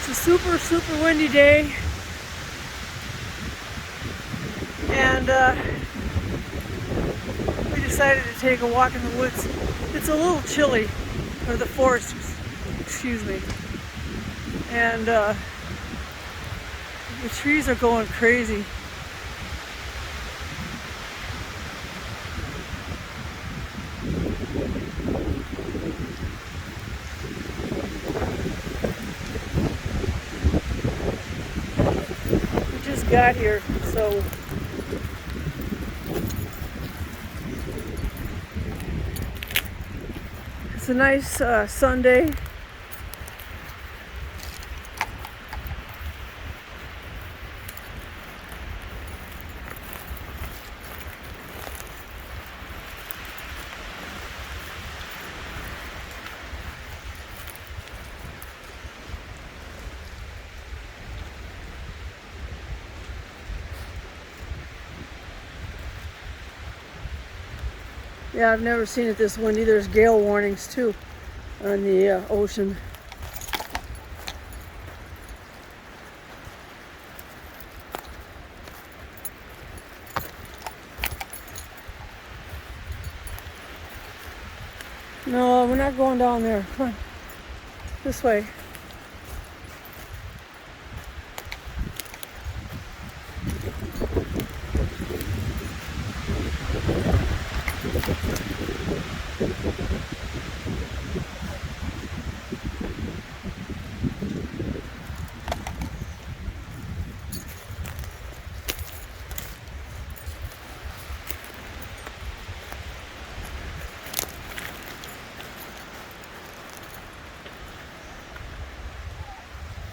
It's a super, super windy day, and we decided to take a walk in the woods. It's a little chilly, or the forest, excuse me, and the trees are going crazy. Got here, so it's a nice Sunday. Yeah, I've never seen it this windy. There's gale warnings too on the ocean. No, we're not going down there. Come on, this way.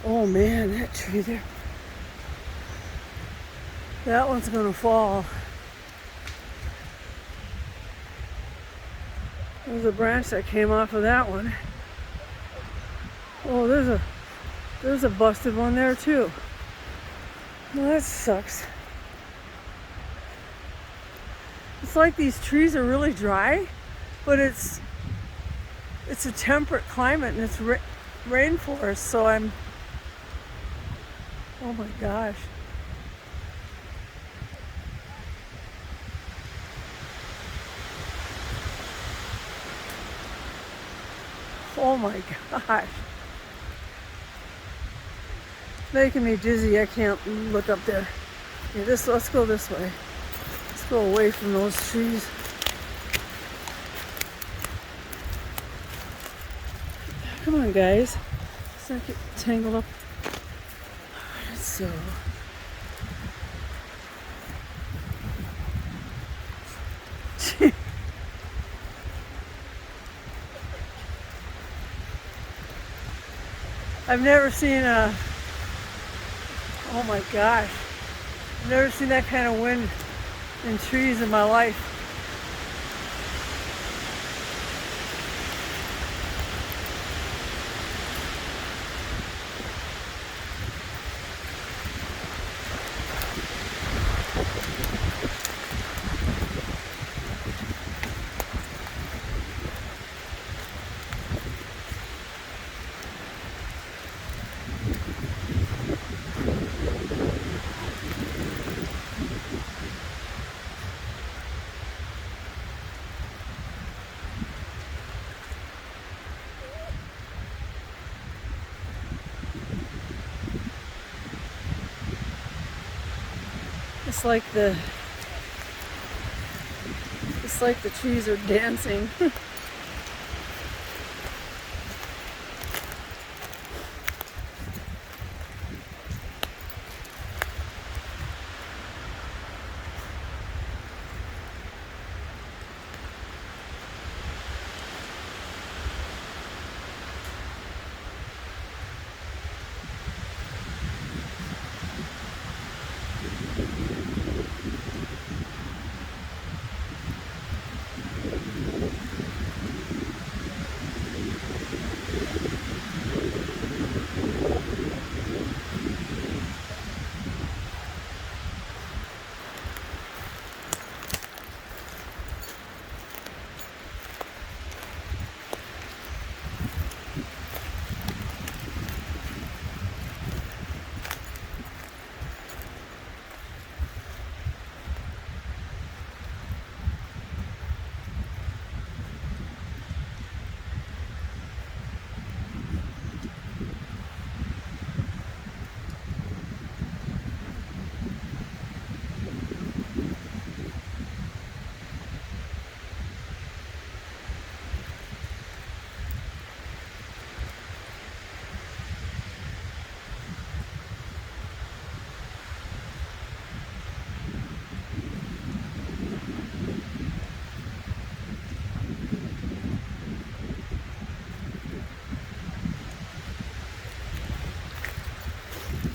Oh man, that tree there. That one's gonna fall. There's a branch that came off of that one. Oh, there's a busted one there too. Well, that sucks. It's like these trees are really dry, but it's a temperate climate and it's rainforest, so oh my gosh. Oh my gosh. Making me dizzy. I can't look up there. Okay, let's go this way. Let's go away from those trees. Come on, guys. Let's not get tangled up. Alright, so I've never seen oh my gosh, I've never seen that kind of wind in trees in my life. It's like the trees are dancing.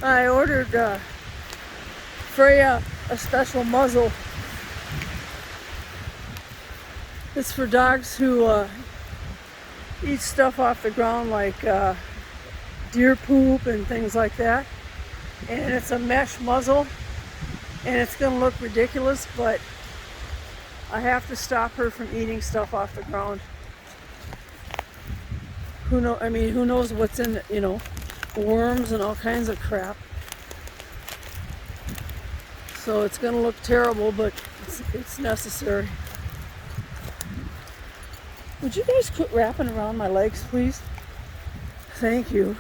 I ordered Freya a special muzzle. It's for dogs who eat stuff off the ground like deer poop and things like that. And it's a mesh muzzle, and it's going to look ridiculous, but I have to stop her from eating stuff off the ground. Who knows what's in it, you know, worms and all kinds of crap. So it's going to look terrible, but it's necessary. Would you guys quit wrapping around my legs, please? Thank you.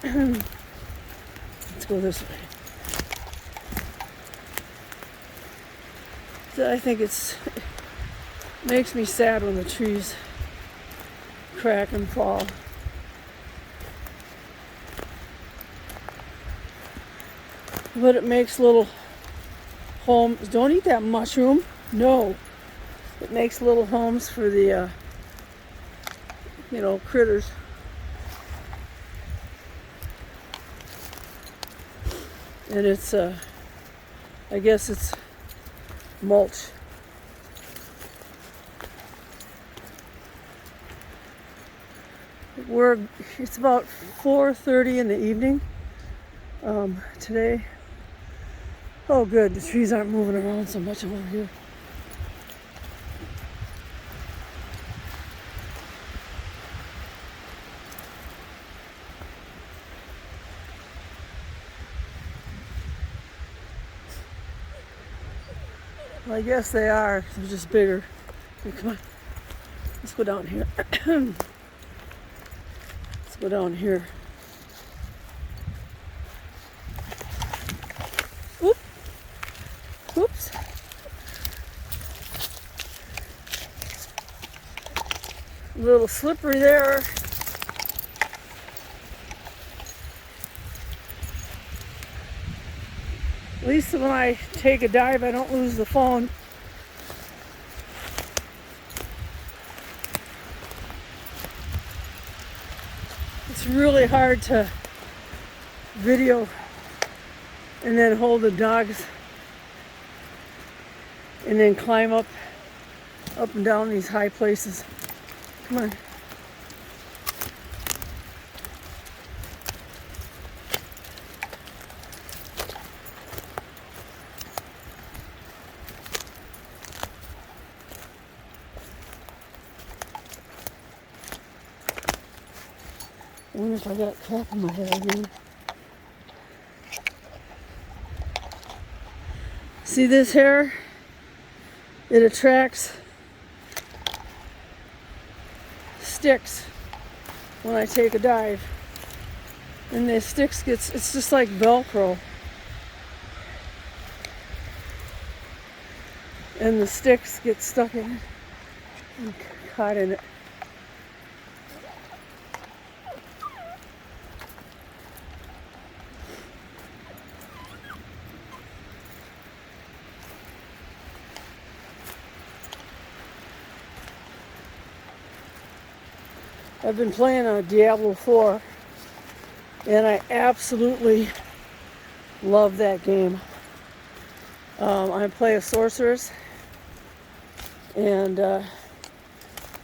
Let's go this way. I think it makes me sad when the trees crack and fall. But it makes little homes. Don't eat that mushroom. No. It makes little homes for the, critters. And it's, I guess it's mulch. It's about 4:30 in the evening today. Oh good, the trees aren't moving around so much over here. Well, I guess they are. They're just bigger. Here, come on. Let's go down here. Let's go down here. Oop. Oops. A little slippery there. At least when I take a dive, I don't lose the phone. It's really hard to video and then hold the dogs and then climb up and down these high places. Come on. I wonder if I got crap in my hair again. See this hair? It attracts sticks when I take a dive. And the sticks it's just like Velcro. And the sticks get stuck in it and caught in it. I've been playing on Diablo 4, and I absolutely love that game. I play a sorceress, and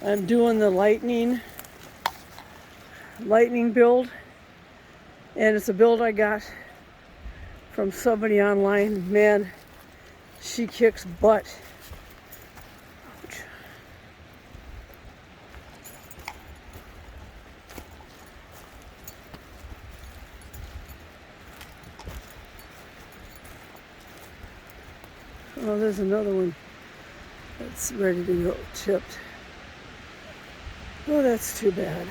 I'm doing the lightning build, and it's a build I got from somebody online. Man, she kicks butt. Oh, there's another one that's ready to go chipped. Oh, that's too bad.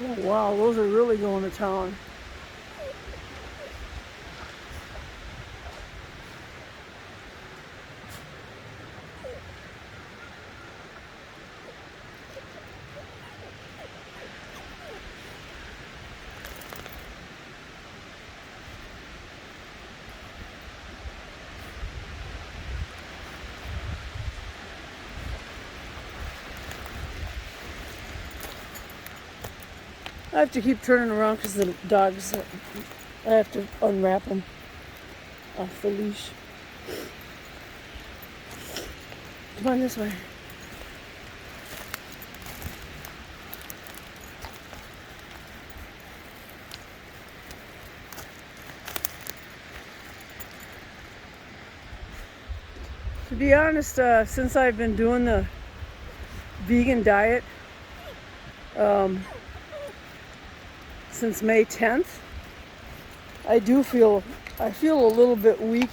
Oh, wow, those are really going to town. I have to keep turning around because the dogs, I have to unwrap them off the leash. Come on this way. To be honest, since I've been doing the vegan diet since May 10th, I feel a little bit weak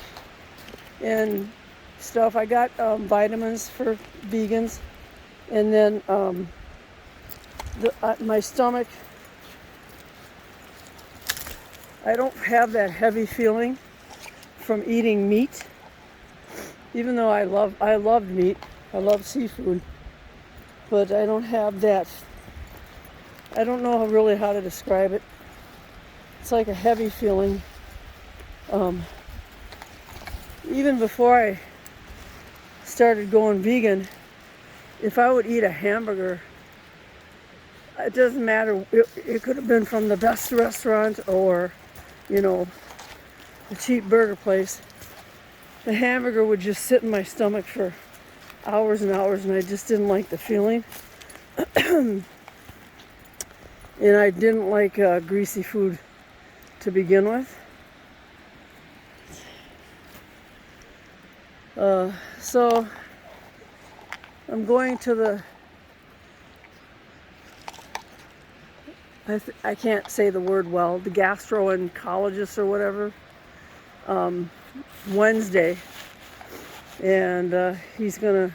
and stuff. I got vitamins for vegans, and then my stomach, I don't have that heavy feeling from eating meat, even though I love meat. I love seafood, but I don't have that. I don't know really how to describe it. It's like a heavy feeling. Even before I started going vegan, if I would eat a hamburger, it doesn't matter. It could have been from the best restaurant or, a cheap burger place. The hamburger would just sit in my stomach for hours and hours, and I just didn't like the feeling. And I didn't like greasy food to begin with. So I'm going to the, I can't say the word well, the gastroenterologist or whatever, Wednesday, and he's gonna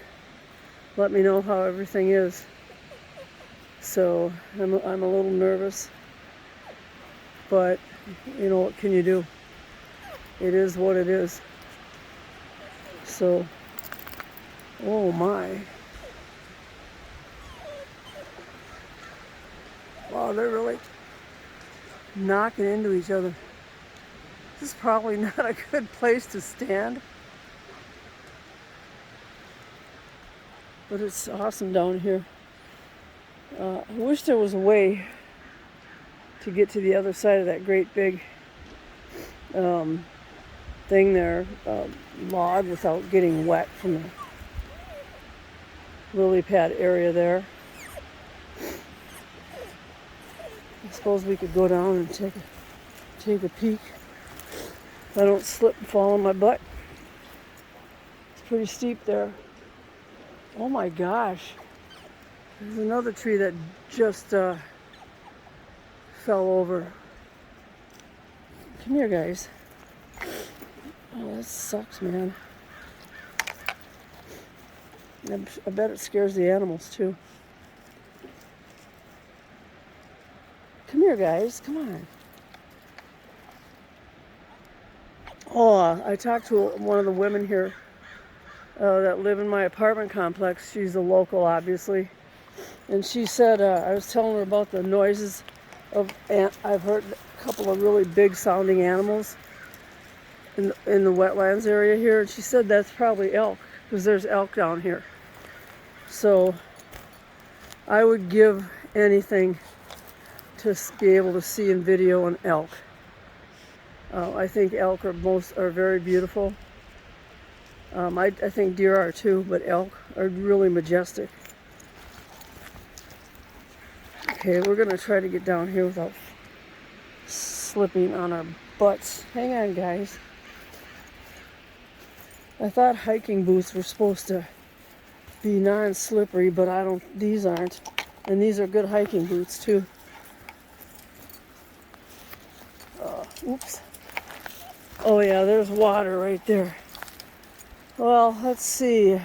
let me know how everything is. So I'm a little nervous, but what can you do? It is what it is. So, oh my. Wow, they're really knocking into each other. This is probably not a good place to stand. But it's awesome down here. I wish there was a way to get to the other side of that great big thing there, log, without getting wet from the lily pad area there. I suppose we could go down and take a peek. If I don't slip and fall on my butt. It's pretty steep there. Oh my gosh. There's another tree that just fell over. Come here, guys. Oh, that sucks, man. I bet it scares the animals too. Come here, guys. Come on. Oh, I talked to one of the women here that live in my apartment complex. She's a local, obviously. And she said, I was telling her about the noises of, I've heard a couple of really big sounding animals in the wetlands area here. And she said that's probably elk, because there's elk down here. So I would give anything to be able to see and video an elk. I think elk are very beautiful. I think deer are too, but elk are really majestic. Okay, we're gonna try to get down here without slipping on our butts. Hang on, guys. I thought hiking boots were supposed to be non-slippery, but these aren't. And these are good hiking boots too. Oops. Oh yeah, there's water right there. Well, let's see.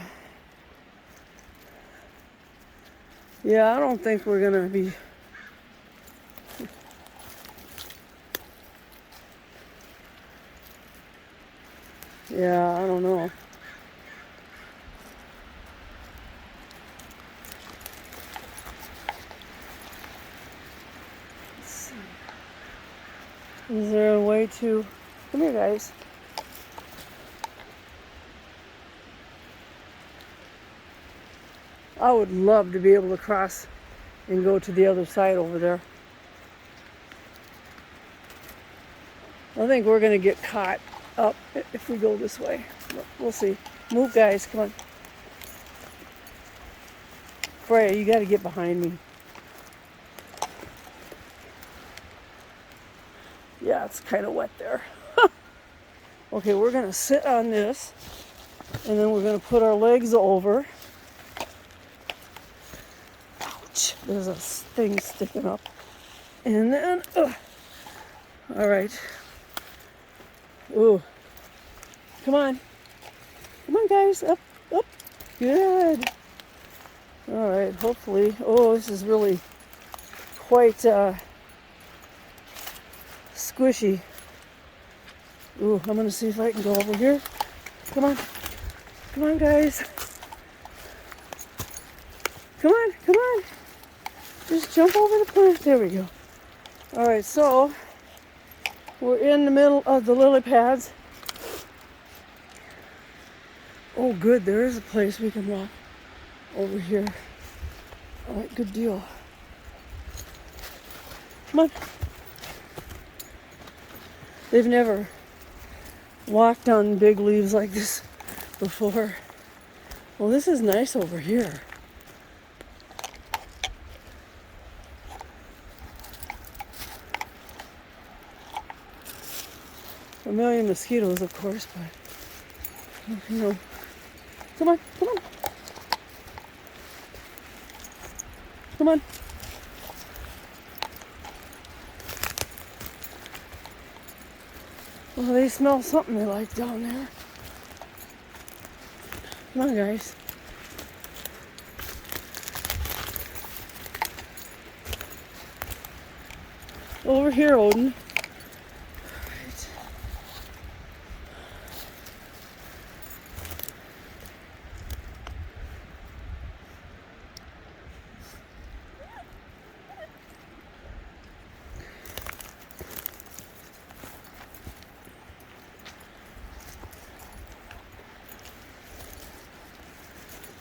Yeah, I don't think we're gonna be. Yeah, I don't know. Let's see. Is there a way to... Come here, guys. I would love to be able to cross and go to the other side over there. I think we're going to get caught up if we go this way. We'll see. Move, guys. Come on. Freya, you got to get behind me. Yeah, it's kind of wet there. Okay, we're going to sit on this, and then we're going to put our legs over. Ouch, there's a thing sticking up. And then, all right. Ooh, come on. Come on, guys, up, up. Good. All right, hopefully. Oh, this is really quite squishy. Ooh, I'm gonna see if I can go over here. Come on. Come on, guys. Come on, come on. Just jump over the plant. There we go. All right, so we're in the middle of the lily pads. Oh, good. There is a place we can walk over here. All right, good deal. Come on. They've never walked on big leaves like this before. Well, this is nice over here. A million mosquitoes, of course, but you know. Come on, come on. Come on. Well, they smell something they like down there. Come on, guys. Over here, Odin. Right.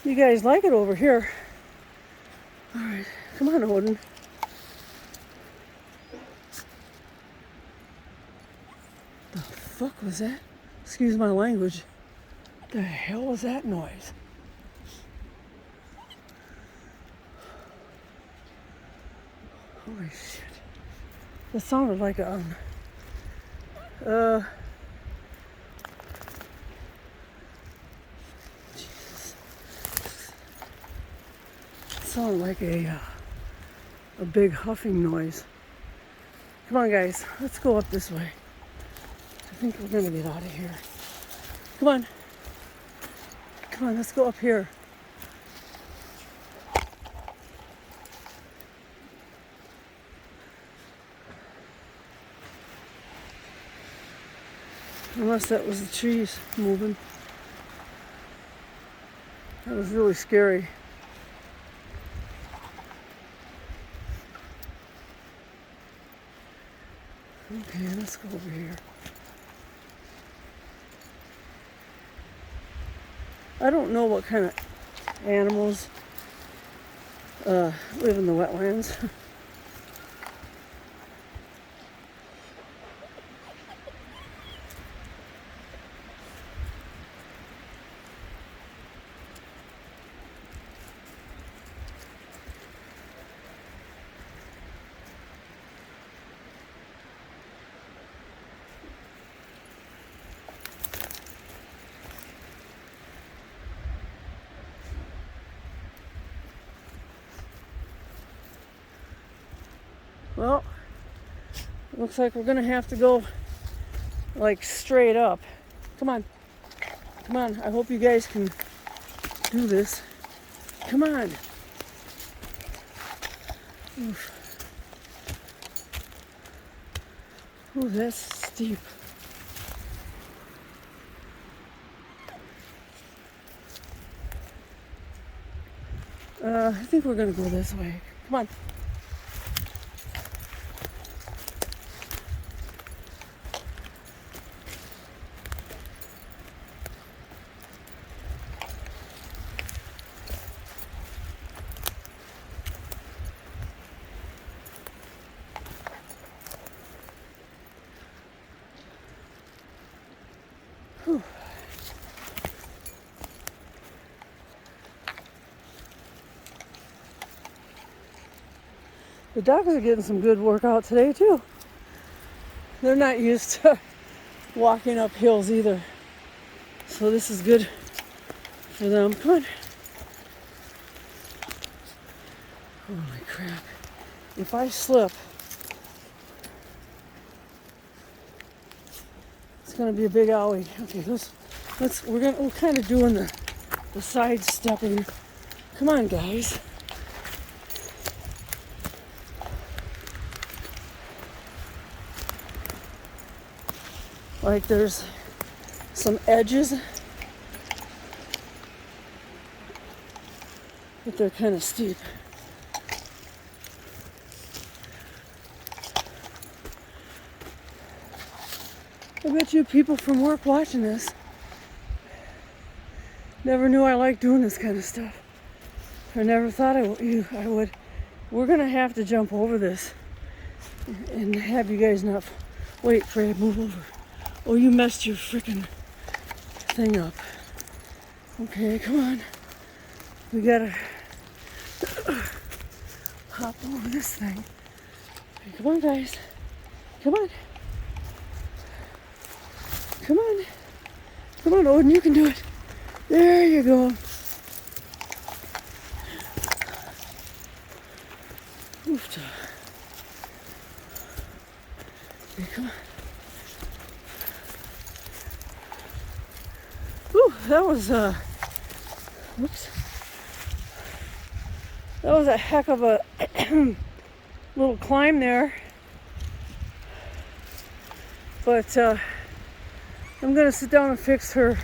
You guys like it over here. All right, come on, Odin. The fuck was that? Excuse my language. What the hell was that noise? Holy shit. That sounded like a Jesus. It sounded like a big huffing noise. Come on, guys, let's go up this way. I think we're gonna get out of here. Come on. Come on, let's go up here. Unless that was the trees moving. That was really scary. Okay, let's go over here. I don't know what kind of animals live in the wetlands. Well, looks like we're gonna have to go like straight up. Come on. Come on. I hope you guys can do this. Come on. Oof. Ooh, that's steep. I think we're gonna go this way. Come on. The dogs are getting some good workout today too. They're not used to walking up hills either. So this is good for them. Come on. Holy crap. If I slip, it's gonna be a big owie. Okay, we're kind of doing the side stepping. Come on, guys. Like there's some edges, but they're kind of steep. I bet you people from work watching this never knew I liked doing this kind of stuff. I never thought I would. We're gonna have to jump over this and have you guys not. Wait, Fred, move over. Oh, you messed your freaking thing up. Okay, come on. We gotta hop over this thing. Okay, come on, guys. Come on. Come on. Come on, Odin, you can do it. There you go. Oof. Okay, come on. Ooh, that was whoops. That was a heck of a little climb there. But I'm gonna sit down and fix her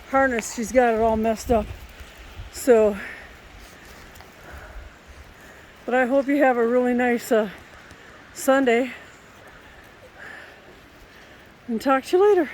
harness. She's got it all messed up. So, but I hope you have a really nice Sunday. And talk to you later.